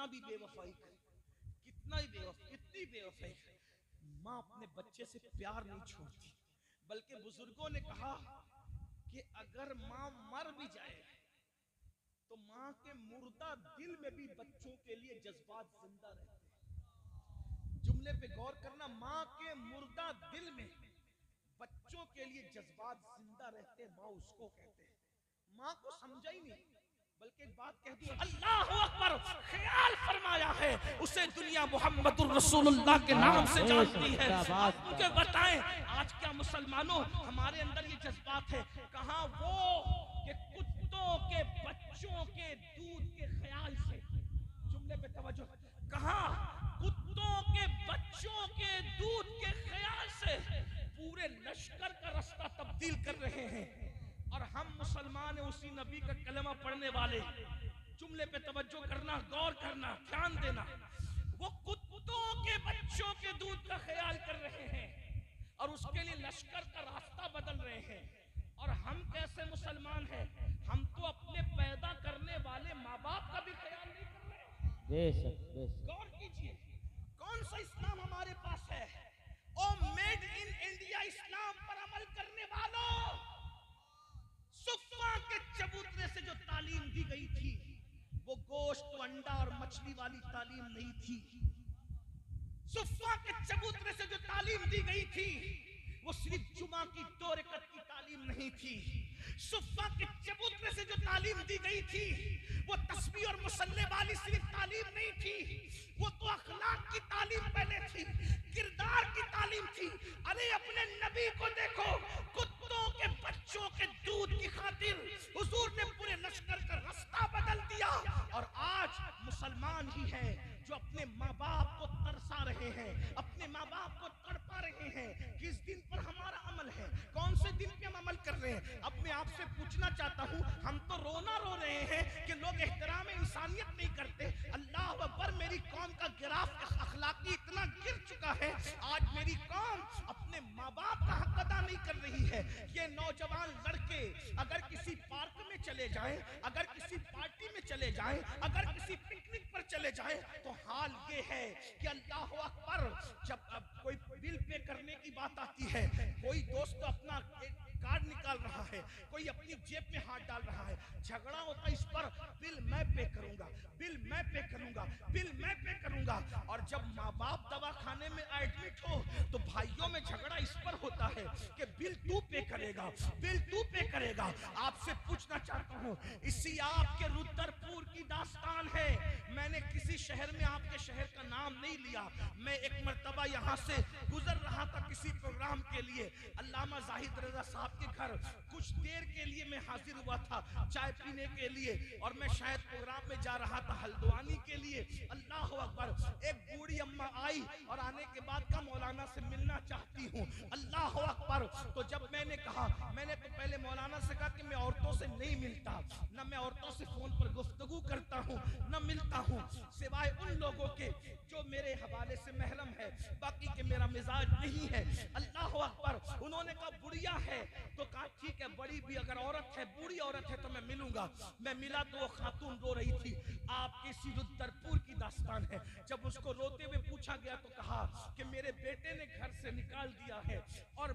कितना भी बेवफाई करे, कितना ही कितनी बेवफाई करे, माँ अपने बच्चे से प्यार नहीं छोड़ती। बल्कि बुजुर्गों ने कहा कि अगर माँ मर भी जाए तो माँ के मुर्दा दिल में भी बच्चों के लिए जज्बात जिंदा रहते हैं। जुमले पे गौर करना, माँ के मुर्दा दिल में बच्चों के लिए जज्बात जिंदा रहते, माँ उसको कहते हैं। माँ को समझा ही नहीं, बल्कि एक बात कह दूं, अल्लाह अकबर, ख्याल फरमाया है उसे दुनिया मोहम्मदुर रसूलुल्लाह के नाम से जानती है। आप मुझे बताएं, आज क्या मुसलमानों हमारे अंदर ये जज्बात है? कहां वो कि कुत्तों के बच्चों के दूध के ख्याल से, जुमले पे तवज्जो, कहां कुत्तों के बच्चों के दूध के ख्याल से पूरे लश्कर का रास्ता तब्दील कर रहे हैं। और हम मुसलमान उसी नबी का कलमा पढ़ने वाले। जुमले पे तवज्जो करना, गौर करना, ध्यान देना। वो कुत्तों के बच्चों के दूध का ख्याल कर रहे हैं और उसके लिए लश्कर का रास्ता बदल रहे हैं। और हम कैसे मुसलमान हैं? हम तो अपने पैदा करने वाले माँ बाप का भी ख्याल नहीं कर रहे। गौर कीजिए, कौन सा इस्लाम हमारे पास है? ओ मेड इन इंडिया इस्लाम पर अमल करने वालों, सुफ़ा के चबूतरे से जो तालीम दी गई थी वो गोश्त, अंडा और मछली वाली तालीम नहीं थी। सुफ़ा के चबूतरे से जो तालीम दी गई थी वो सिर्फ जुमा की 2 रकात की तालीम नहीं थी। सुफ़ा के चबूतरे से जो तालीम दी गई थी वो तस्बीह और मुसल्ले वाली सिर्फ तालीम नहीं थी, वो तो अखलाक की तालीम पहले थी, किरदार की तालीम थी। अरे अपने नबी को देखो, कुत्तों के बच्चों के दूध की खातिर हुजूर ने पूरे लश्कर का रास्ता बदल दिया। और आज मुसलमान ही है जो अपने माँ बाप को तरसा रहे हैं, अपने माँ बाप को तड़पा रहे हैं। किस दिन पर हमारा अमल है? कौन से दिन पे हम अमल कर रहे हैं? अब मैं आपसे पूछना चाहता हूँ, हम तो रोना रो रहे हैं कि लोग एहतराम इंसानियत नहीं करते। अल्लाह अकबर, मेरी कौम का गिराफ अखलाकी इतना गिर चुका है, आज मेरी कौम अपने माँ बाप का हक अदा नहीं कर रही है। ये नौजवान लड़के अगर किसी पार्क में चले जाएं, अगर किसी पार्टी में चले जाएं, अगर किसी पिकनिक पर चले जाएं, तो हाल ये है कि अल्लाह अकबर, जब कोई बिल पे करने की बात आती है, कोई दोस्त अपना कार्ड निकाल रहा है, कोई अपनी जेब में हाथ डाल रहा है, झगड़ा होता है इस पर, बिल मैं पे करूंगा, बिल मैं पे करूंगा, बिल मैं पे करूंगा। और जब माँ बाप दवाखाने में एडमिट हो तो भाइयों में झगड़ा इस पर होता है कि बिल तू पे करेगा, बिल तू पे करेगा। आपसे पूछना चाहता हूँ, इसी आपके रुद्रपुर की दास्तान है। मैंने किसी शहर में आपके शहर का नाम नहीं लिया, मैं एक मर्तबा यहाँ से गुजर रहा था किसी प्रोग्राम के लिए, अल्लामा जाहिद रजा साहब के घर कुछ देर के लिए मैं हाजिर हुआ था चाय पीने के लिए, और मैं शायद प्रोग्राम में जा रहा था हल्द्वानी के लिए। अल्लाह अकबर, एक बूढ़ी अम्मा आई और आने के बाद कहा मौलाना से मिलना चाहती हूँ। अल्लाह अकबर, तो जब मैंने कहा, मैंने तो पहले मौलाना से कहा कि मैं औरतों से नहीं मिलता, न मैं औरतों से फोन पर गुफ्तगू करता हूँ, न मिलता हूँ, सिवाय उन लोगों के जो मेरे हवाले से महरम है, बाकी के मेरा मिजाज नहीं है। अल्लाह अकबर, उन्होंने कहा बुढ़िया है, तो कहा ठीक है, बड़ी भी अगर औरत है, बूढ़ी औरत है तो मैं मिलूंगा। मैं मिला तो वो खातून रो रही थी। आपके रुद्रपुर की दास्तान है। जब उसको रोते हुए पूछा गया तो कहा कि मेरे बेटे ने घर से निकाल दिया है और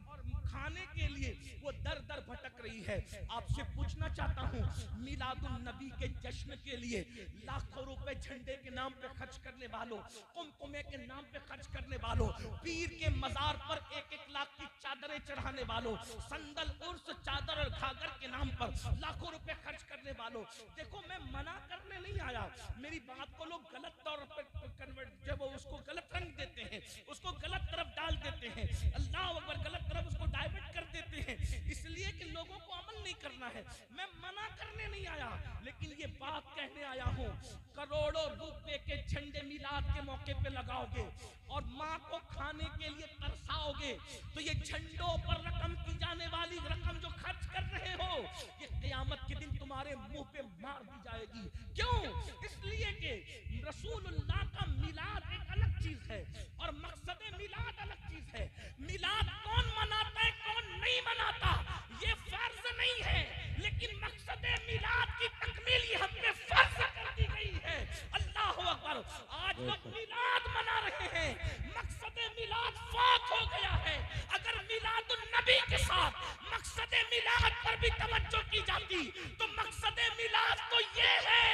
खाने के लिए वो दर दर भटक रही है। आपसे पूछना चाहता हूँ, मिलादुन नबी के जश्न के लिए लाखों रुपए झंडे के नाम पे खर्च करने वालों, कुमकुमे के नाम पे खर्च करने वालों, पीर के मजार पर 1-1 लाख की चादरें चढ़ाने वालों, संदल उर्स चादर और घाघर के नाम पर लाखों रुपए खर्च करने वालों, देखो मैं मना करने नहीं आया, मेरी बात को लोग गलत तौर पर कन्वर्ट, जब उसको गलत रंग देते हैं, उसको गलत तरफ डाल देते हैं, अल्लाह अकबर, गलत तरफ उसको डाइवर्ट कर देते हैं, इसलिए कि लोगों को अमल नहीं करना है। मैं मना करने नहीं आया, लेकिन ये बात कहने आया हूँ, करोड़ों रुपए के झंडे मिलाद के मौके पे लगाओगे और माँ को खाने के लिए तरसाओगे, तो ये झंडों पर रकम की जाने वाली रकम जो खर्च कर रहे हो, ये क़यामत के दिन तुम्हारे मुंह पे मार दी जाएगी। क्यों? इसलिए कि रसूलुल्लाह का मिलाद एक अलग चीज है और मकसद मिलाद अलग चीज है। मिलाद कौन मनाता है, कौन नहीं मनाता, ये फर्ज नहीं है, लेकिन मकसद मिलाद की तकमील हम पे फर्ज कर दी गई है। अल्लाह अकबर, अकबर, आज लोग मिलाद मना रहे हैं, मकसद मिलाद फात हो गया है। अगर मिलादुन नबी के साथ मकसद मिलाद पर भी तवज्जो की जाती तो मकसद मिलाद तो ये है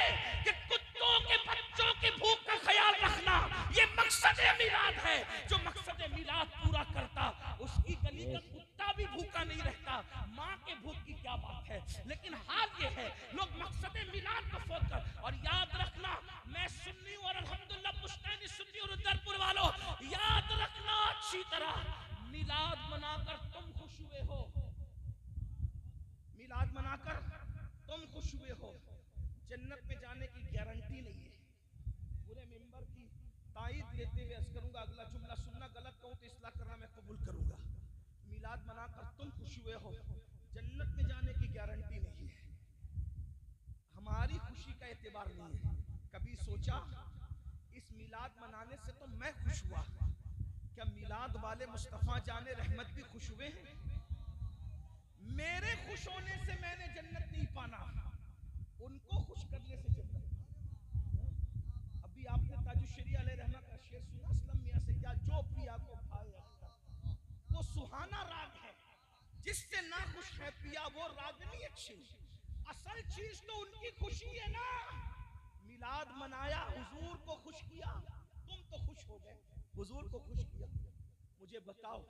कि कुत्तों के बच्चों की भूख का ख्याल रखना, ये मकसद मिलाद है। जो मकसद मिलाद पूरा करता उसकी गली का कुत्ता भी भूखा नहीं रहता, माँ के भूख की क्या बात है। लेकिन हाल ये है लोग मकसद मिलाद को फोड़ कर, और याद रखना मैं सुन्नी हूं और अल्हम्दुलिल्लाह पुश्तैनी सुन्नी और रुद्रपुर वालों याद रखना अच्छी तरह, मिलाद मनाकर तुम खुश हुए हो, मिलाद मनाकर तुम खुश हुए हो, जन्नत में जाने की गारंटी नहीं है। पूरे मिंबर की ताईद लेते हुए अर्ज करूंगा, अगला जुमला सुनना, गलत कहूं तो इस्लाह करना मैं कबूल करूंगा। मिलाद मनाकर तुम खुश हुए हो, जन्नत में जाने की गारंटी नहीं है। हमारी खुशी का एतबार नहीं है। कभी सोचा इस मिलाद मनाने से तो मैं खुश हुआ, क्या मिलाद वाले मुस्तफा जाने रहमत भी खुश हुए हैं? मेरे खुश होने से मैंने जन्नत नहीं पाना, उनको खुश करने से जन्नत। अभी आपने ताजुश्शरी अलैहि रहमत का शेर सुना असलम मियां से, क्या जो पिया को भाए अख्तर, वो सुहाना राग है जिससे ना खुश है पिया, वो रागनी अच्छी। असल चीज तो उनकी खुशी है ना। मिलाद मनाया, हुजूर को खुश किया, तुम तो खुश हो गए, हुजूर को खुश किया। मुझे बताओ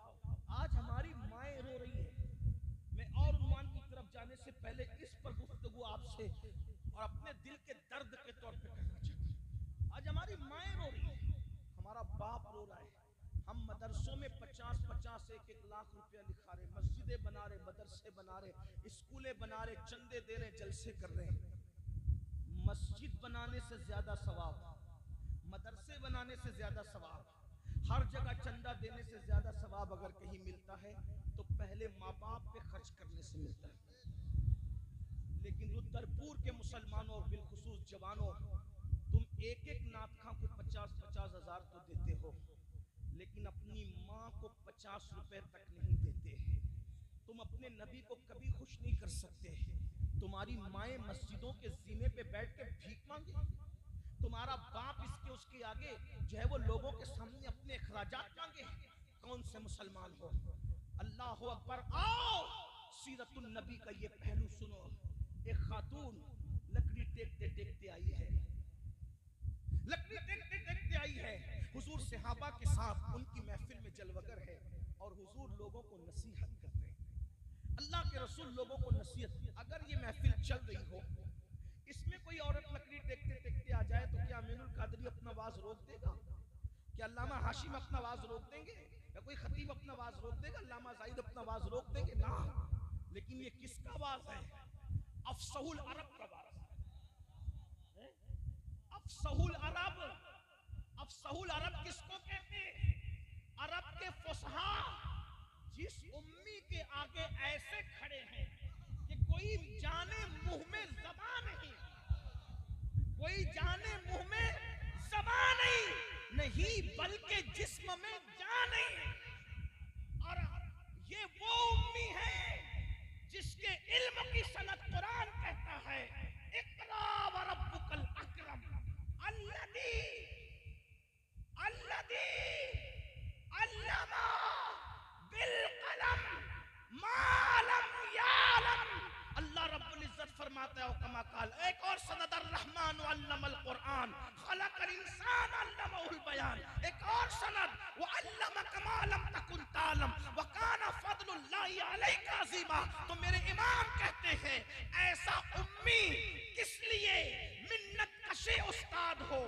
आज हमारी माएं रो रही है। मैं और उन्वान की तरफ जाने से पहले इस पर गुफ्तगू आपसे और अपने दिल के दर्द के तौर पे करना चाहता हूं। आज हमारी माएं रो रही है, हमारा बाप रो रहा है। हम मदरसों में 50-50 1-1 लाख रुपया लिखा रहे, मस्जिदें बना रहे, मदरसे बना रहे, स्कूलें बना रहे, चंदे दे रहे, जलसे कर रहे हैं। मस्जिद बनाने से ज्यादा सवाब, मदरसे बनाने से ज्यादा सवाब, हर जगह चंदा देने से ज्यादा सवाब अगर कहीं मिलता है तो पहले माँ बाप पे खर्च करने से मिलता है। लेकिन रुद्रपुर के मुसलमानों और बिलखुसूस जवानों, तुम एक एक नातखा को 50-50 हजार तो देते हो, लेकिन अपनी माँ को 50 रुपए तक नहीं देते। तुम अपने नबी को कभी खुश नहीं कर सकते। तुम्हारी माएं मस्जिदों के जीने पे बैठ के भीख मांगे, तुम्हारा बाप इसके उसके आगे जो है वो लोगों के सामने अपने अखराजात मांगे। कौन से मुसलमान हो? अल्लाह अकबर। आओ सीरतुन नबी का ये पहलू सुनो। एक खातून लकड़ी टेकते टेकते आई है, लकड़ी टेकते टेकते आई है, हुजूर सहाबा के साथ उनकी महफिल में जलवगर है और हुजूर लोगों को नसीहत कर रहे हैं। अल्लाह के रसूल लोगों को नसीहत, अगर ये महफिल चल रही हो, इसमें कोई औरत लकड़ी टेकते टेकते आ जाए तो क्या अमीनुल कादरी अपना वाज रोक देगा? क्या अल्लामा हाशिम अपना वाज रोक देंगे? या कोई खतीब अपना वाज रोक देगा? अल्लामा जाहिद अपना वाज रोक देंगे? ना। लेकिन ये किसका वाज है? अफसहुल अरब का वाज है। अफसहुल अरब, अफसहुल अरब किसको कहते हैं? अरब के फुसहा जिस उम्मी के आगे ऐसे खड़े हैं कि कोई जाने मुंह में ज़बान नहीं, कोई जाने मुंह में ज़बान नहीं बल्कि जिस्म में जान नहीं। और ये वो उम्मी है जिसके इल्म की सनद कुरान कहता है, इक़रा व रब्बुकल अकरम अल्लज़ी अल्लमा बिल कलम मा लम यालम। अल्लाह रब्बुल इज्जत फरमाता है, कमा काल, एक और सनद अर्रहमान अल्लमल कुरान खलकल इंसान अल्लमहुल बयान। एक और सनद व अल्लमक मा लम तकुन तालम व काना फदलुल्लाहि अलैका अज़ीमा। तो मेरे इमाम कहते हैं, ऐसा उम्मी किस लिए मिन्नत कशे उस्ताद हो,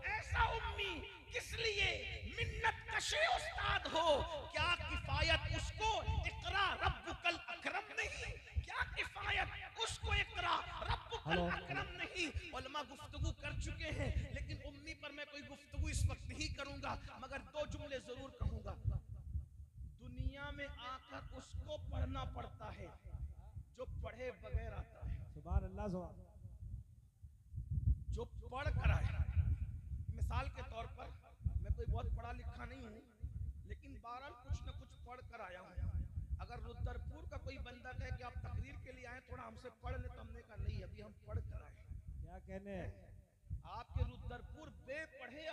ऐसा उम्मी किस लिए मिन्नत कशे उस्ताद हो। क्या किफायत उसको इक़रा रब्बुकल अकरम नहीं? क्या किफायत उसको इक़रा रब्बुकल अकरम नहीं? उलमा गुफ्तगू कर चुके हैं, लेकिन उम्मी पर मैं कोई गुफ्तगू इस वक्त नहीं करूंगा, मगर दो जुमले जरूर कहूंगा। दुनिया में आकर उसको पढ़ना पड़ता है जो पढ़े बगैर आता है। सुभान अल्लाह, सुभान। जो पढ़ कर आए। मिसाल के तौर पर मैं कोई बहुत पढ़ा लिखा नहीं हूँ, लेकिन बहरहाल कुछ न कुछ पढ़ कर आया हूँ। अगर रुद्रपुर का कोई बंदा कहे कि आप तकरीर के लिए आए, थोड़ा हमसे पढ़ ले, तो हमने कहा नहीं, अभी हम पढ़ कर आए। क्या कहने हैं? आपके रुद्रपुर बेपढ़े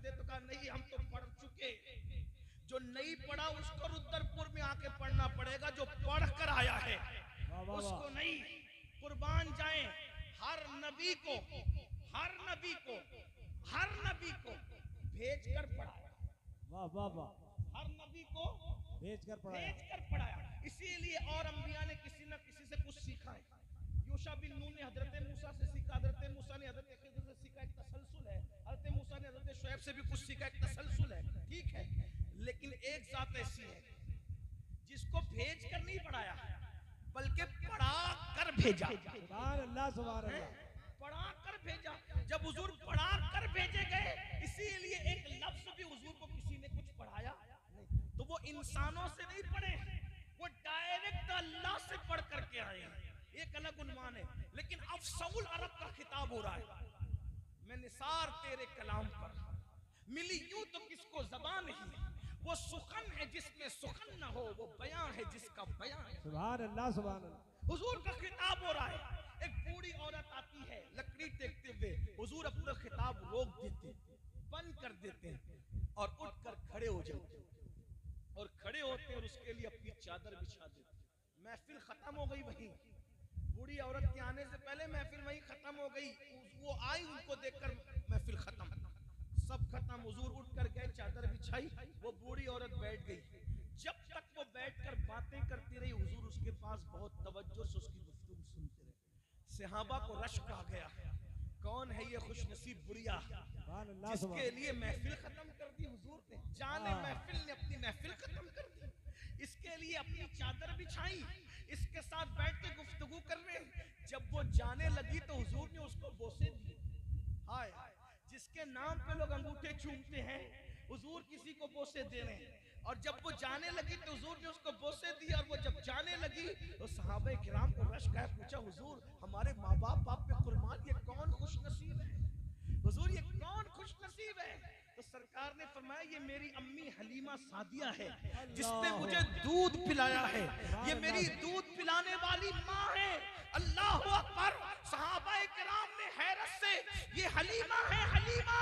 दे, तो कहा नहीं हम तो पढ़ चुके। जो नहीं पढ़ा उसको रुद्रपुर में आके पढ़ना पड़ेगा, जो पढ़ कर आया है उसको नहीं। कुर्बान जाए हर नबी को, हर नबी को, हर नबी को भेज कर पढ़ाया। वाह वाह वाह, हर नबी को भेज कर पढ़ाया। इसीलिए और अंबिया ने किसी न किसी से कुछ सीखा है। यूशा बिन नून ने हजरत मूसा से सीखा, हजरत मूसा ने हजरत खिज़र से सीखा, एक तसलसल है। हजरत मूसा ने हजरत शुएब से भी कुछ सीखा, एक तसलसल है, ठीक है। लेकिन एक जात ऐसी है जिसको भेज कर नहीं पढ़ाया, बल्कि पढ़ा कर भेजा। सुभान अल्लाह, सुभान अल्लाह। पढ़ा कर भेजा। जब हुजूर पढ़ा कर भेजे गए, इसीलिए एक लफ्ज भी हुजूर को किसी ने कुछ पढ़ाया नहीं। तो वो इंसानों से नहीं पढ़े, वो डायरेक्ट अल्लाह से पढ़ करके आए हैं। एक अलग उन्वान है। लेकिन अफसउल अरब का खिताब हो रहा है। मैं निसार तेरे कलाम पर मिली यूं तो किसको ज़बान नहीं। वो सुखन है जिसमें सुखन न हो, वो बयां है जिसका बयां है। सुभान अल्लाह, सुभान अल्लाह। हुजूर का खिताब हो रहा है। एक बूढ़ी औरत आती है लकड़ी टेकते हुए, हुजूर अपना खिताब रोक देते, बंद कर देते हैं और उठकर खड़े हो जाते हैं। और खड़े होते हैं और उसके लिए अपनी चादर बिछा देते। महफिल खत्म हो गई। वहीं बूढ़ी औरत के आने से पहले महफिल वहीं खत्म हो गई। वो आई, उनको देखकर महफिल खत्म, सब खत्म। हुजूर उठकर गए, चादर बिछाई, वो बूढ़ी औरत बैठ गई। जब तक वो बैठकर बातें करती रही, हुजूर उसके पास बहुत तवज्जो से उसकी गुफ्तगू सुनते रहे। सहाबा को रश्क आ गया, कौन है ये खुशनसीब बुढ़िया जिसके लिए महफिल खत्म कर दी हुजूर ने। जाने महफिल ने अपनी महफिल खत्म कर दी, इसके लिए अपनी चादर बिछाई, इसके साथ बैठ के गुफ्तगू कर रहे। जब वो जाने लगी तो हुजूर ने उसको बोसे दिए। हाय, जिसके नाम पे लोग अंगूठे चूमते हैं, हुजूर किसी को बोसे दे रहे हैं। और जब वो जाने लगी तो हुजूर ने उसको बोसे दिए। और वो जब जाने लगी तो सहाबे किराम को रश्क आया, पूछा हुजूर हमारे माँ बाप आप पे कुर्बान, ये कौन खुशनसीब है? हुजूर ये कौन खुशनसीब है? तो सरकार ने फरमाया ये मेरी अम्मी हलीमा सादिया है, जिसने मुझे दूध पिलाया है। ये मेरी दूध पिलाने वाली माँ है। अल्लाह अकबर। सहाबाए किराम ने हैरत से, ये हलीमा है, हलीमा।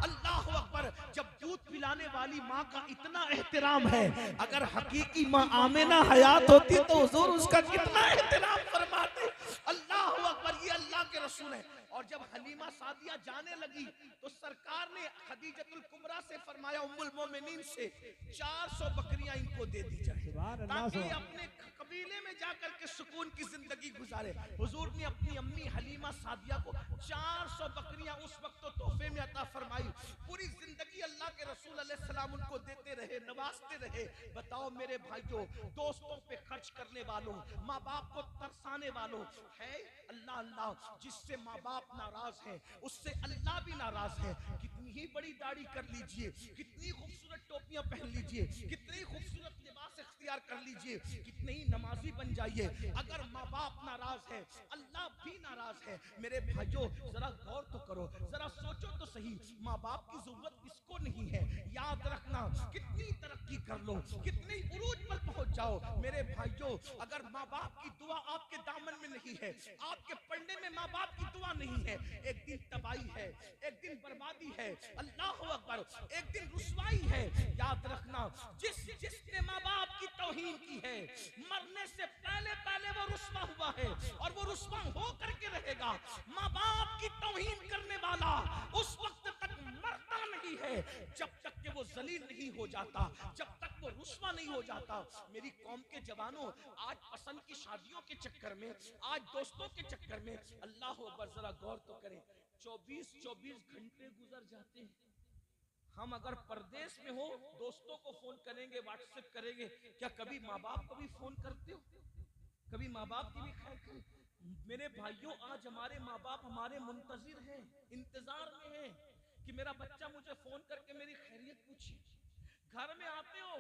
अल्लाह अकबर। जब दूध पिलाने वाली माँ का इतना एहतराम है, अगर हकीकी माँ आमिना हयात होती तो हुजूर उसका कितना एहतराम फरमाते। अल्लाह अकबर। ये अल्लाह के रसूल है। और जब हलीमा सादिया जाने लगी तो सरकार ने खदीजतुल कुबरा से फरमाया, उम्मुल मोमिनीन से 400 बकरियां इनको दे दी जाए, ताकि अपने कबीले में जाकर के सुकून की जिंदगी गुजारे। हुजूर ने अपनी अम्मी हलीमा सादिया को 400 बकरियां उस वक्त तो तोहफे में अता फरमाई। पूरी जिंदगी अल्लाह के रसूल अलैहि सलाम उनको देते रहे, नवाजते रहे। बताओ मेरे भाइयों, दोस्तों पे खर्च करने वालों, माँ बाप को तरसाने वालों है अल्लाह। अल्लाह जिससे माँ बाप नाराज है, उससे अल्लाह भी नाराज है। कितनी ही बड़ी दाढ़ी कर लीजिए, कितनी खूबसूरत टोपियां पहन लीजिए, कितनी खूबसूरत लिबास इख्तियार कर लीजिए, कितने ही नमाजी बन जाइए, अगर माँ बाप नाराज है, अल्लाह भी नाराज है। मेरे भाइयों जरा गौर तो करो, जरा सोचो तो सही, माँ बाप की जरूरत किसको नहीं है? याद रखना, कितनी तरक्की कर लो, कितनी उरूज पर पहुंच जाओ, मेरे भाइयों अगर माँ बाप की दुआ आपके दामन में नहीं है, आपके पढ़ने में माँ बाप की दुआ नहीं है, एक दिन तबाही है, एक दिन बर्बादी है। अल्लाह अकबर। एक दिन रुसवाई है। याद रखना, जिसने माँ बाप की तौहीन की है, मरने से पहले पहले वो रुसवा हुआ है और वो रुसवा हो करके रहेगा। माँ बाप की तौहीन करने वाला उस वक्त तक मरता नहीं है जब तक कि वो जलील नहीं हो जाता, जब तक वो रुसवा नहीं हो जाता। मेरी कौम के जवानों, आज पसंद की शादियों के चक्कर में, आज दोस्तों के चक्कर में, अल्लाह अकबर जरा गौर तो करें, 24-24 घंटे गुजर जाते हैं। हम अगर परदेश में हो, दोस्तों को फोन करेंगे, व्हाट्सएप करेंगे, क्या कभी माँ बाप को भी फोन करते हो? कभी माँ बाप की भी खैर करें? मेरे भाइयों आज हमारे माँ बाप हमारे मुंतजिर हैं, इंतजार में हैं कि मेरा बच्चा मुझे फोन करके मेरी खैरियत पूछे। घर में आते हो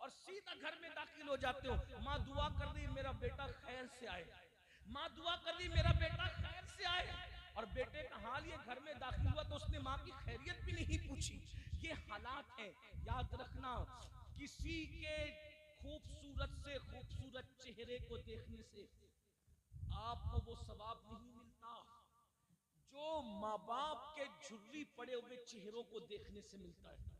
और सीधा घर में दाखिल हो जाते हो, माँ दुआ कर रही मेरा बेटा खैर से आए, माँ दुआ कर रही मेरा बेटा खैर से आए, और बेटे का हाल ये घर में दाखिल हुआ तो उसने माँ की खैरियत भी नहीं पूछी। ये हालात है। याद रखना, किसी के खूबसूरत से खूबसूरत चेहरे को देखने से आपको वो सवाब नहीं मिलता जो माँ माँ बाप के झुर्री पड़े हुए चेहरों को देखने से मिलता है।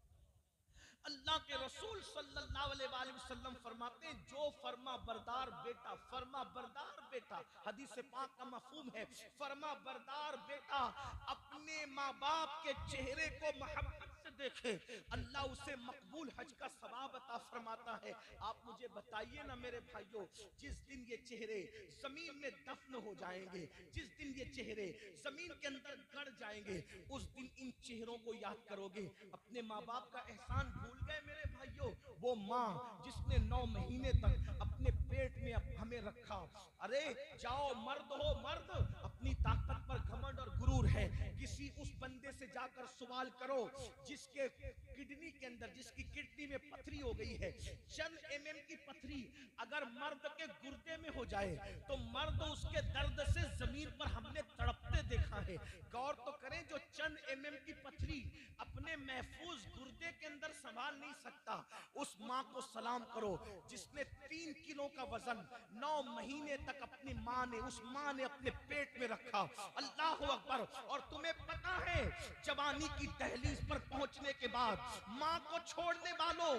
अल्लाह के रसूल सल्लल्लाहु अलैहि वसल्लम फरमाते हैं, जो फरमा बरदार बेटा, फरमा बरदार बेटा, हदीस पाक का मफहूम है, फरमा बरदार बेटा अपने माँ बाप के चेहरे को मोहब्बत से देखे, अल्लाह उसे मकबूल हज का सवाब अता फरमाता है। आप मुझे बताइए ना मेरे भाइयों, जिस दिन ये चेहरे जमीन में दफन हो जाएंगे, जिस दिन ये चेहरे जमीन के अंदर गड़ जाएंगे, उस दिन इन चेहरों को याद करोगे। अपने माँ बाप का एहसान भूल गए मेरे भाइयों? वो माँ जिसने 9 महीने तक अपने पेट में हमें रखा। अरे जाओ मर्द हो मर्द, अपनी ताकत पर घमंड और गुरूर है, किसी उस बंदे से जाकर सवाल करो जिसके किडनी के अंदर, जिसकी किडनी में पथरी हो गई है, चंद mm की पथरी अगर मर्द के गुर्दे में हो जाए तो मर्द उसके दर्द से जमीन पर हमने तड़पते देखा है। गौर तो करें, जो चंद mm की पथरी अपने महफूज गुर्दे के अंदर संभाल नहीं सकता, उस माँ को सलाम करो जिसने 3 किलो का वजन 9 महीने तक अपनी माँ ने, उस माँ ने अपने पेट में रखा। अल्लाह अकबर। और तुम्हें पता है, जवानी की दहलीज पर पहुंचने के बाद माँ को छोड़ने वालों,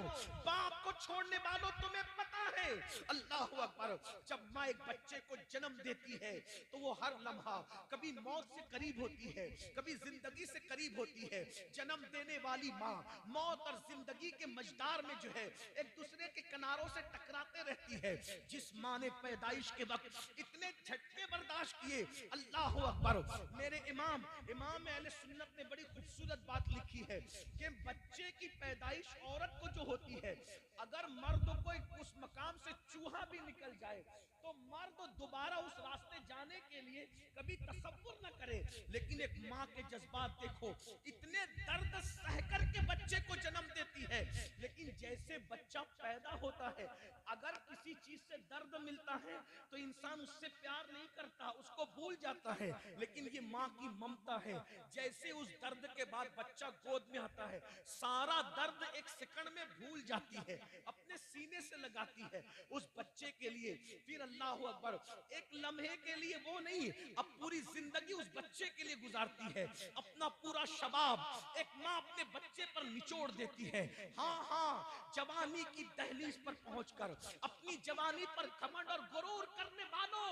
बाप को छोड़ने वालों, तुम्हें पता है अल्लाह अकबर, जब माँ एक बच्चे को जन्म देती है तो वो हर लम्हा कभी मौत से करीब होती है, कभी जिंदगी से करीब होती है। जन्म देने वाली माँ मौत और जिंदगी के मझदार में जो है एक दूसरे के किनारों से टकराते रहती है। जिस माँ ने पैदाइश के वक्त इतने झटके बर्दाश्त किए, अल्लाह अकबर। मेरे इमाम अहले सुन्नत ने बड़ी खूबसूरत बात लिखी है कि बच्चे की पैदाइश औरत को जो होती है, अगर मर्द को उस मकाम से चूहा भी निकल जाए तो मर्द दोबारा उस रास्ते जाने के लिए कभी तसव्वुर न करे। लेकिन एक माँ के जज्बात देखो, इतने दर्द सह कर के बच्चे को जन्म देती है, लेकिन जैसे बच्चा पैदा होता है, अगर किसी चीज से दर्द मिलता है तो इंसान उससे प्यार नहीं करता, उसको भूल जाता है। लेकिन ये माँ की ममता है, जैसे उस दर्द के बाद बच्चा गोद में आता है, सारा दर्द एक सेकंड में भूल जाती है, अपने सीने से लगाती है उस बच्चे के लिए। फिर अल्लाह अकबर, एक लम्हे के लिए वो नहीं, अब पूरी जिंदगी उस बच्चे के लिए गुजारती है। अपना पूरा शबाब एक माँ अपने बच्चे पर निचोड़ देती है। हाँ हाँ, जवानी की दहलीज पर पहुंचकर अपनी जवानी पर घमंड और गुरूर करने वालों,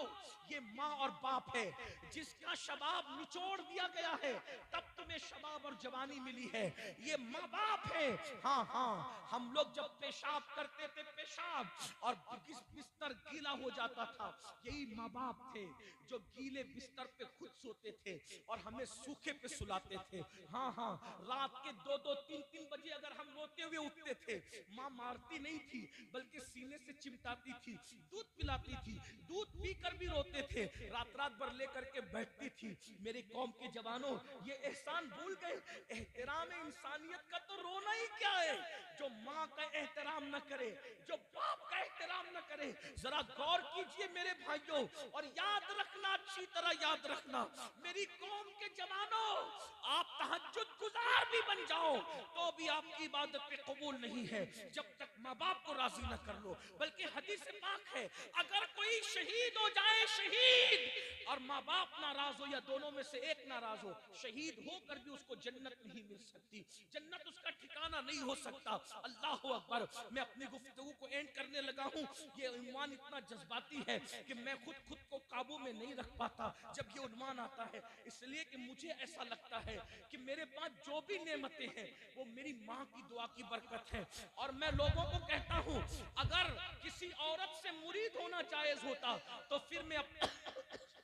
ये माँ और बाप है जिसका शबाब निचोड़ दिया गया है, तब तुम्हें शबाब और जवानी मिली है। ये माँ बाप है। हाँ हाँ, हम लोग जब पेशाब करते थे, पेशाब और बिस्तर गीला हो जाता था, यही माँ बाप थे जो गीले बिस्तर पे खुद सोते थे और हमें सूखे पे सुलाते थे। हाँ हाँ, रात के 2-2, 3-3 बजे अगर हम रोते हुए उठते थे, माँ मारती नहीं थी बल्कि सीने से चिमटाती थी, दूध पिलाती थी, दूध पीकर भी रोते थे, रात रात भर लेकर के बैठती थी। मेरी कौम के जवानों, ये एहसान भूल गए। एहतराम इंसानियत का तो रोना ही क्या है, जो माँ का एहतराम न करे, जो बाप का एहतराम न करे। जरा गौर कीजिए मेरे भाइयों, और याद रखना, अच्छी तरह याद रखना मेरी कौम के जवानों, आप तहज्जुद गुजार भी बन जाओ तो भी आपकी इबादत पे कबूल नहीं है जब तक माँ बाप को राजी न कर लो। बल्कि हदीस पाक है, अगर कोई शहीद हो जाए, शहीद, और माँ बाप नाराज हो या दोनों में से एक नाराज हो, शहीद होकर भी उसको जन्नत नहीं मिल सकती, जन्नत उसका ठिकाना नहीं हो सकता। अल्लाह अकबर। मैं अपनी गुफ्तगू को एंड करने लगा हूँ। ये उन्वान इतना जज्बाती है कि मैं खुद को काबू में नहीं रख पाता जब ये उन्वान आता है, इसलिए कि मुझे ऐसा लगता है कि मेरे पास जो भी नेमतें हैं वो मेरी माँ की दुआ की बरकत है। और मैं लोगों को कहता हूँ, अगर किसी औरत से मुरीद होना जायज होता तो फिर मैं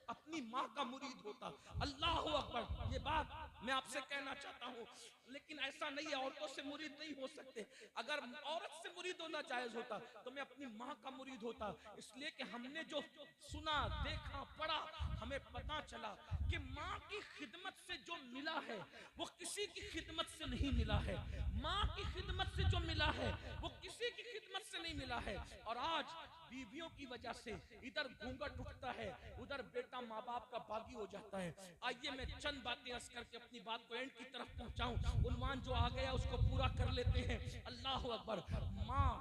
अपनी माँ का मुरीद होता। अल्लाह अकबर। ये बात मैं आपसे कहना चाहता हूँ, लेकिन ऐसा नहीं है, औरतों से मुरीद नहीं हो सकते। अगर औरत से मुरीद होना जायज होता तो मैं अपनी माँ का मुरीद होता, इसलिए कि हमने जो सुना, देखा, पढ़ा, हमें पता चला कि माँ की खिदमत से जो मिला है वो किसी की खिदमत से नहीं मिला है। माँ की खिदमत से जो मिला है वो किसी की खिदमत से नहीं मिला है। और आज बीवियों की वजह से इधर घूंघट उठता है, उधर बेटा माँ बाप का बागी हो जाता है। आइए मैं चंद बातें अर्ज करके अपनी बात को एंड की तरफ पहुंचाऊं। उन्वान जो आ गया उसको पूरा कर लेते हैं। अल्लाह अकबर। माँ,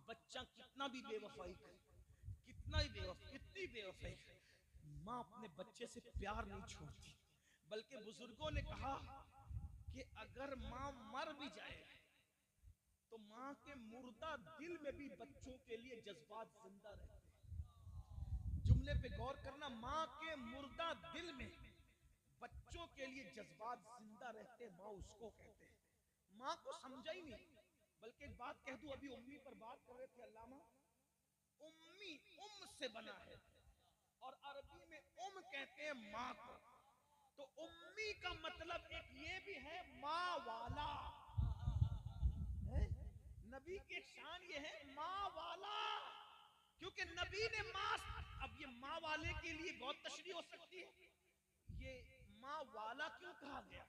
बच्चा कितना भी बेवफाई करे, कितना ही बेवफाई, कितनी बेवफाई करे, माँ अपने बच्चे से प्यार नहीं छोड़ती, बल्कि बुजुर्गों ने कहा कि अगर माँ मर भी जाए तो माँ के मुर्दा दिल में भी बच्चों के लिए जज्बात जिंदा रहते हैं। जुमले पे गौर करना, माँ के मुर्दा दिल में बच्चों के लिए जज्बात जिंदा रहते, माँ उसको कहते हैं। माँ को समझा ही नहीं। बल्कि एक बात कह दूं, अभी उम्मी पर बात कर रहे थे अल्लामा, उम्मी से बना है और अरबी में कहते हैं माँ को। तो उम्मी का मतलब एक ये भी है माँ वाला है। नबी की शान ये है माँ वाला, क्योंकि नबी ने माँ, अब ये माँ वाले के लिए बहुत तशरीह हो सकती है, ये माँ वाला क्यों कहा गया?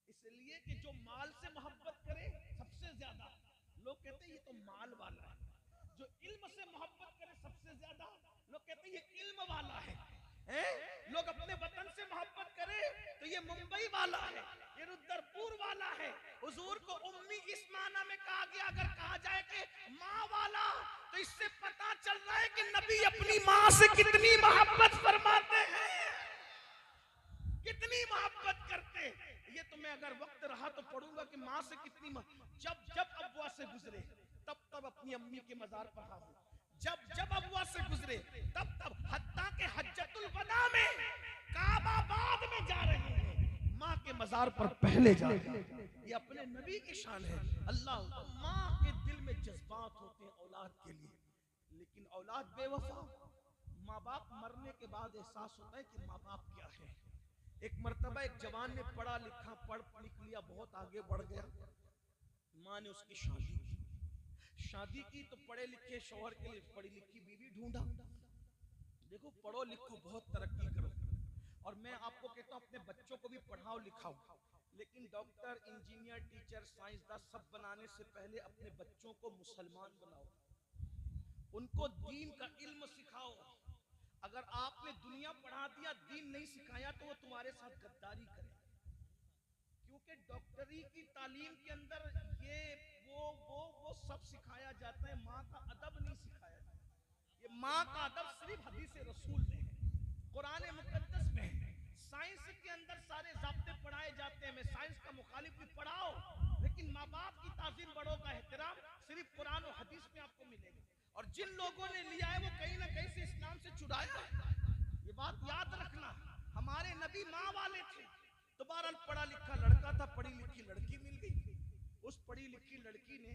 इसलिए कि जो माल से मोहब्बत करे सबसे ज्यादा, लोग कहते हैं ये तो माल वाला है। जो इल्म से मोहब्बत करे सबसे ज्यादा, लोग कहते हैं ये इल्म वाला है। लोग अपने वतन से मोहब्बत करे तो ये मुंबई वाला है, ये रुद्रपुर वाला है। हुजूर को उम्मी इस माना में कहा गया। अगर कहा जाए कि माँ वाला, तो इससे पता चल रहा है कि नबी अपनी माँ से कितनी मोहब्बत फरमाते हैं, कितनी मोहब्बत करते। ये तो मैं अगर वक्त रहा तो पढ़ूंगा कि माँ से कितनी जब अबुआ से गुजरे तब अपनी अम्मी के मजार पर हाजिर, जब अबुआ से गुजरे तब हत्ता के हज्जतुल वदा में काबा बाद में जा रहे हैं, माँ के मजार पर पहले जा रहे हैं। ये अपने नबी की शान है। अल्लाह, माँ के दिल में जज्बात होते हैं औलाद के लिए, लेकिन औलाद बेवफा। माँ बाप मरने के बाद एहसास होता है कि माँ बाप क्या है। एक मर्तबा एक जवान ने पढ़ा लिखा, पढ़ लिख लिया, बहुत आगे बढ़ गया। माँ ने उसकी शादी की तो पढ़े लिखे शौहर के लिए पढ़ी लिखी बीवी ढूंढा। देखो, पढ़ो लिखो, बहुत तरक्की करो। और मैं आपको कहता हूँ अपने बच्चों को भी पढ़ाओ लिखाओ, लेकिन डॉक्टर, इंजीनियर, टीचर, साइंसदान सब बनाने से पहले अपने बच्चों को मुसलमान बनाओ, उनको दीन का इल्म सिखाओ। अगर आपने दुनिया पढ़ा दिया, दीन नहीं सिखाया, तो वो तुम्हारे साथ गद्दारी करें। क्योंकि डॉक्टरी की तालीम के अंदर ये वो सब सिखाया जाता है, माँ का अदब नहीं सिखाया जाता। ये माँ का अदब सिर्फ हदीस रसूल में है, कुरान मुकद्दस में है। साइंस के अंदर सारे ज़ाब्ते पढ़ाए जाते हैं। मैं साइंस का मुखालिफ भी, पढ़ाओ, लेकिन माँ बाप की ताज़ीम, बड़ों का एहतराम सिर्फ कुरान और हदीस में आपको मिलेगा। और जिन लोगों ने लिया है वो कहीं ना कहीं से इस्लाम से चुराया है। ये बात याद रखना। हमारे नबी माँ वाले थे, तो बहरहाल पढ़ा लिखा लड़का था, पढ़ी लिखी लड़की मिल गई। उस पढ़ी लिखी लड़की ने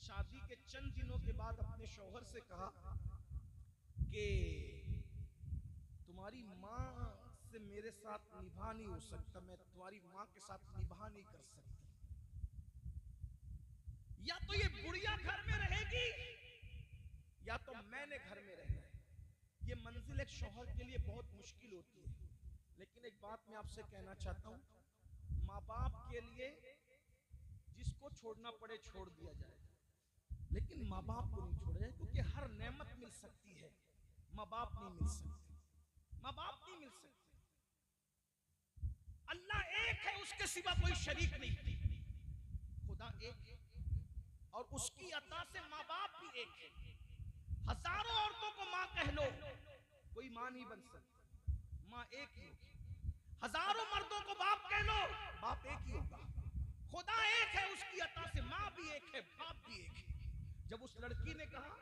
शादी के चंद दिनों के बाद अपने शौहर से कहा कि तुम्हारी माँ से मेरे साथ निभा नहीं हो सकता, मैं तुम्हारी माँ के साथ निभा नहीं कर सकती। या तो ये बुढ़िया घर में रहेगी या तो मैंने घर में रहना है। ये मंजिल एक शौहर के लिए बहुत मुश्किल होती है। लेकिन एक बात मैं आपसे कहना चाहता हूँ, माँ बाप के लिए जिसको छोड़ना पड़े छोड़ दिया जाए, लेकिन माँ बाप को नहीं छोड़ा जाए, क्योंकि हर नेमत मिल सकती है, माँ बाप नहीं मिल सकते। माँ बाप नहीं मिल सकते। अल्लाह एक है, उसके सिवा कोई शरीक नहीं। खुदा एक है और उसकी अता से माँ बाप भी एक है। हजारों औरतों को माँ कह लो, कोई माँ नहीं बन सकती, माँ एक ही होगी। हजारों मर्दों को बाप कह लो, बाप एक ही होगा। खुदा एक है, उसकी अता से माँ भी एक है, बाप भी एक है। जब उस लड़की ने कहा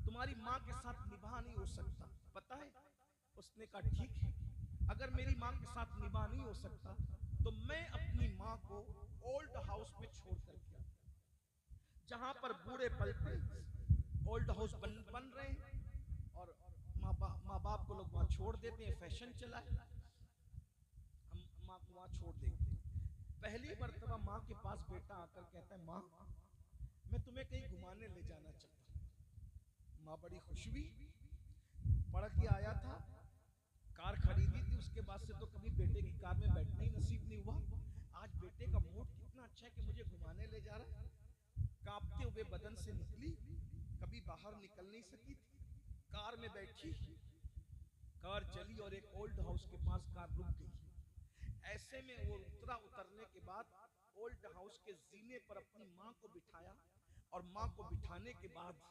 तुम्हारी माँ के साथ निभा नहीं हो सकता, पता है उसने कहा ठीक है, अगर मेरी माँ के साथ निभा नहीं हो सकता तो मैं अपनी माँ को ओल्ड हाउस में छोड़ करके आता, जहां पर बूढ़े पलटे ओल्ड हाउस बन रहे हैं और माँ बाप को लोग वहां छोड़ देते हैं, फैशन चला है, हम माँ को वहां छोड़ देंगे। पहली मर्तबा माँ के पास बेटा आकर कहता है माँ मैं तुम्हें कहीं घुमाने ले जाना चाहता हूँ। माँ बड़ी खुश हुई, पढ़ के आया था, कार खरीदी थी, उसके बाद से तो कभी बेटे की कार में बैठना ही नसीब नहीं हुआ। आज बेटे का मूड कितना अच्छा है कि मुझे घुमाने ले जा रहा है। कांपते हुए बदन से निकली, कभी बाहर निकल नहीं सकी थी, कार में बैठी, कार चली और एक ओल्ड हाउस के पास कार रुक गई। ऐसे में वो उतरने के बाद ओल्ड हाउस के जीने पर अपनी माँ को बिठाया और माँ को बिठाने के बाद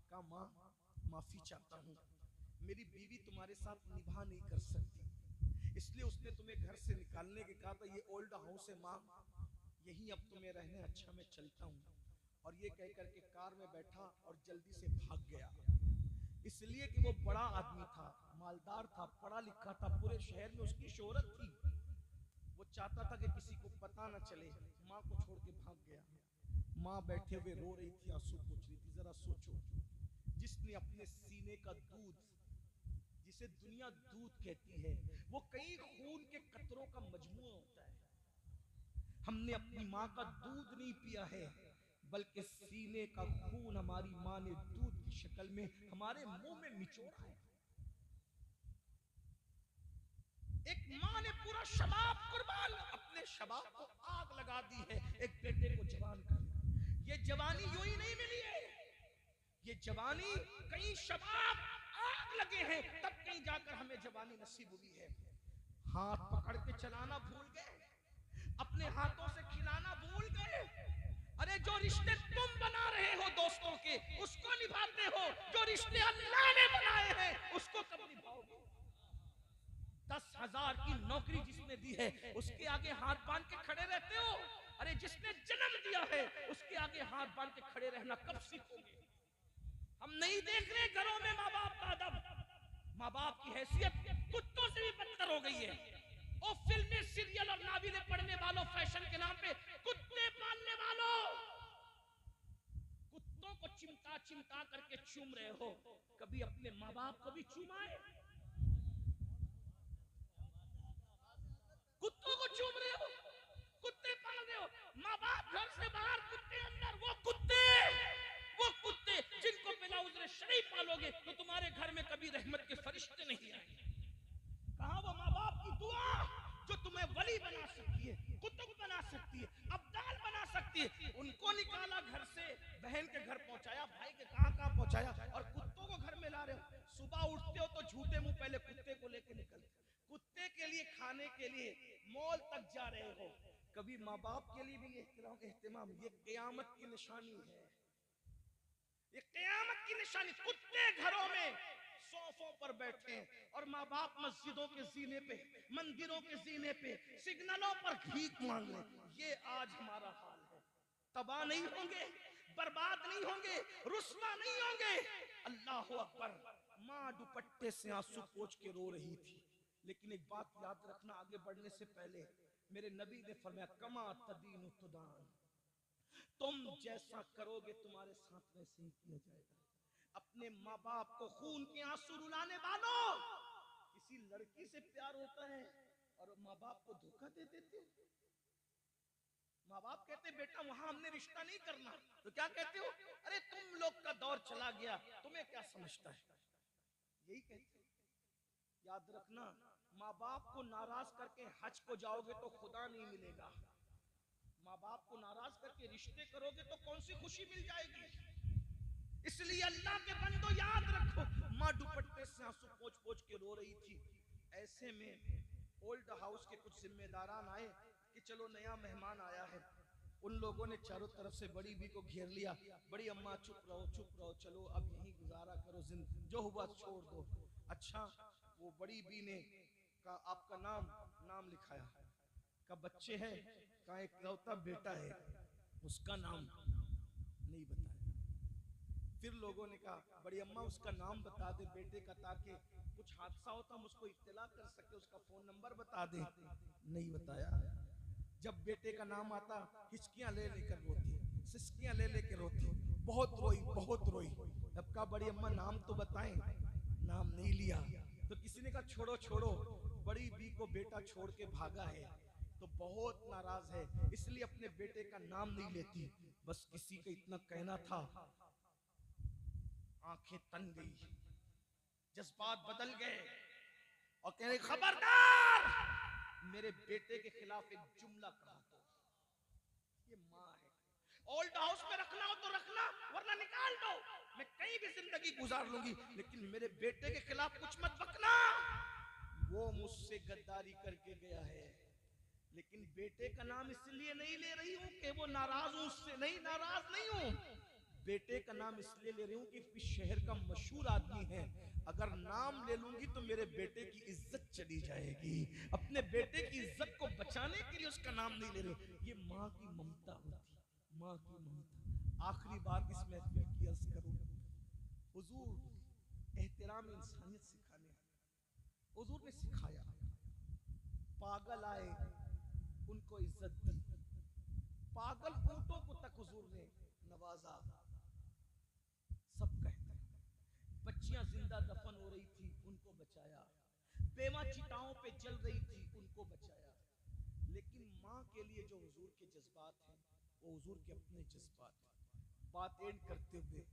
कहा माँ माफी चाहता हूँ, मेरी बीवी तुम्हारे साथ निभा नहीं कर सकती, इसलिए उसने तुम्हें घर से निकालने के कहा था, ये ओल्ड हाउस है माँ, यही अब तुम्हें रहने, अच्छा मैं चलता हूँ। और ये कह करके कार में बैठा और जल्दी से भाग गया। इसलिए कि वो बड़ा आदमी था, मालदार था, पढ़ा लिखा था, पूरे शहर में उसकी शोहरत थी। वो चाहता था कि किसी को पता ना चले, माँ को छोड़ के भाग गया। माँ बैठे हुए रो रही थी, आंसू पोंछ रही थी। जरा सोचो, जिसने अपने सीने का दूध, जिसे दुनिया दूध कहती है, वो कई खून के कतरों का मजमूआ होता है। हमने अपनी माँ का दूध नहीं पिया है, बल्कि सीने का खून हमारी माँ ने दूध की शक्ल में हमारे मुंह में निचोड़ा है। एक माँ ने पूरा शबाब कुर्बान, अपने शबाब को आग लगा दी है एक बेटे को जवान कर। ये जवानी यूं ही नहीं मिली है, ये जवानी कई शबाब आग लगे हैं, तब कहीं जाकर हमें जवानी नसीब हुई है। हाथ पकड़ के चलाना भूल गए, अपने हाथों से खिलाना भूल गए। अरे जो रिश्ते तुम बना रहे हो दोस्तों के, उसको निभाते हो, जो रिश्ते अल्लाह ने बनाए हैं उसको कब निभाओगे? 10,000 की नौकरी जिसने दी है, उसके आगे हाथ बांध के खड़े रहते हो? अरे जिसने जन्म दिया है, उसके आगे हाथ बांध के खड़े रहना कब सीखोगे? हम नहीं देख रहे घरों में माँ बाप का अदब, माँ बाप की हैसियत कुत्तों से भी बदतर हो गई है। और फिल्में, सीरियल और नावलें पढ़ने वालों, फैशन के नाम पे कुत्ते पालने वालों, कुत्तों को चिमटा चिमटा करके चूम रहे हो, कभी अपने माँ बाप को भी चूमाए? कुत्तों को चूम रहे हो, कुत्ते पाल रहे हो, माँ बाप घर से बाहर, कुत्ते अंदर। वो कुत्ते जिनको बिना उजरे शरीर पालोगे तो तुम्हारे घर में कभी रहमत के फरिश्ते नहीं आएंगे। कहां वो माँ बाप की दुआ जो तुम्हें वली बना सकती है, कुतुब बना सकती है, अब्दाल बना सकती है? उनको निकाला घर से, बहन के घर पहुंचाया, भाई के कहां पहुंचाया, और कुत्तों को घर में ला रहे हो। सुबह उठते हो तो झूठे मुंह पहले कुत्ते को लेके निकलते, कुत्ते के लिए खाने के लिए मॉल तक जा रहे हो। कभी माँ बाप के लिए भी एहतिमाम? ये क़यामत की निशानी है, ये क़यामत की निशानी। कुत्ते घरों में सोफों पर बैठे हैं और माँ बाप मस्जिदों के जीने पे, मंदिरों के जीने पे, सिग्नलों पर भीख मांग रहे। ये आज हमारा हाल है। तबाह नहीं होंगे, बर्बाद नहीं होंगे, रुस्वा नहीं होंगे। अल्लाह अकबर। माँ दुपट्टे से आंसू पोंछ के रो रही थी। लेकिन एक बात याद रखना, आगे बढ़ने से पहले मेरे नबी ने फरमाया, कमा तदीन तुदान, तुम जैसा करोगे तुम्हारे साथ वैसे ही किया जाएगा। अपने माँ बाप को खून के आंसू रुलाने वालों, किसी लड़की से प्यार होता है और माँ बाप को धोखा दे देते हो। माँ बाप कहते बेटा वहां हमने रिश्ता नहीं करना, तो क्या कहते हो? अरे तुम लोग का दौर चला गया, तुम्हें क्या समझता है, यही कहते हो। याद रखना, माँ बाप को नाराज करके हज को जाओगे तो खुदा नहीं मिलेगा। माँ बाप को नाराज करके रिश्ते करोगे तो कौन सी खुशी मिल जाएगी? इसलिए अल्लाह के बंदो याद रखो, माँ दुपट्टे से आंसू पोंछ पोंछ के रो रही थी। ऐसे में ओल्ड हाउस के कुछ जिम्मेदारान आए कि चलो नया मेहमान आया है। उन लोगों ने चारों तरफ से बड़ी बी को घेर लिया। बड़ी अम्मा चुप रहो, चलो अब यहीं गुजारा करो, जो हुआ छोड़ दो। अच्छा, वो बड़ी बी ने कहा आपका नाम लिखाया, का बच्चे हैं, का एक लौता बेटा है, उसका नाम नहीं बताया। फिर लोगों ने कहा बड़ी अम्मा उसका नाम बता दे बेटे का, ताकि कुछ हादसा हो तो हम उसको इत्तला कर सके, उसका फोन नंबर बता दे। नहीं बताया। जब बेटे का नाम आता, हिचकियां ले लेकर रोती, सिसकियां ले लेकर रोती, बहुत रोई। अब कहा बड़ी अम्मा नाम तो बताएं, नाम नहीं लिया। तो किसी ने कहा छोड़ो, बड़ी बी को बेटा छोड़ के भागा है तो बहुत नाराज है, इसलिए अपने बेटे का नाम नहीं लेती। बस किसी का इतना कहना था, आंखें तन गई, जज्बात बदल गए और कह रहे खबरदार मेरे बेटे के खिलाफ एक जुमला कहा तो। ये माँ है। ओल्ड हाउस में रखना हो तो रखना, वरना निकाल दो, मैं कहीं भी जिंदगी गुजार लूंगी, लेकिन मेरे बेटे के खिलाफ कुछ मत बकना। वो मुझसे गद्दारी करके गया है, लेकिन बेटे का नाम इसलिए नहीं ले रही हूं कि वो नाराज हूं उससे, नहीं, नाराज नहीं हूं, बेटे का नाम इसलिए ले रही हूं कि इस शहर का मशहूर आदमी है, अगर नाम ले लूंगी तो मेरे बेटे की इज्जत चली जाएगी। अपने बेटे की इज्जत को बचाने के लिए उसका नाम नहीं ले रही। ये माँ की ममता होती, माँ की ममता। आखिरी बार इस महफिल की अर्ज करूं, हुजूर एहतराम इंसानियत सिखाने आए। हुजूर ने सिखाया, पागल आए उनको इज्जत दी, पागल ऊंटों को तक हुजूर ने नवाजा। सब कहते हैं बच्चियां जिंदा दफन हो रही थी, उनको बचाया, बेवा चिताओं पे जल रही थी, उनको बचाया। लेकिन माँ के लिए जो हुजूर के जज्बात हैं वो हुजूर के अपने जज्बात हैं। बात एंड करते हुए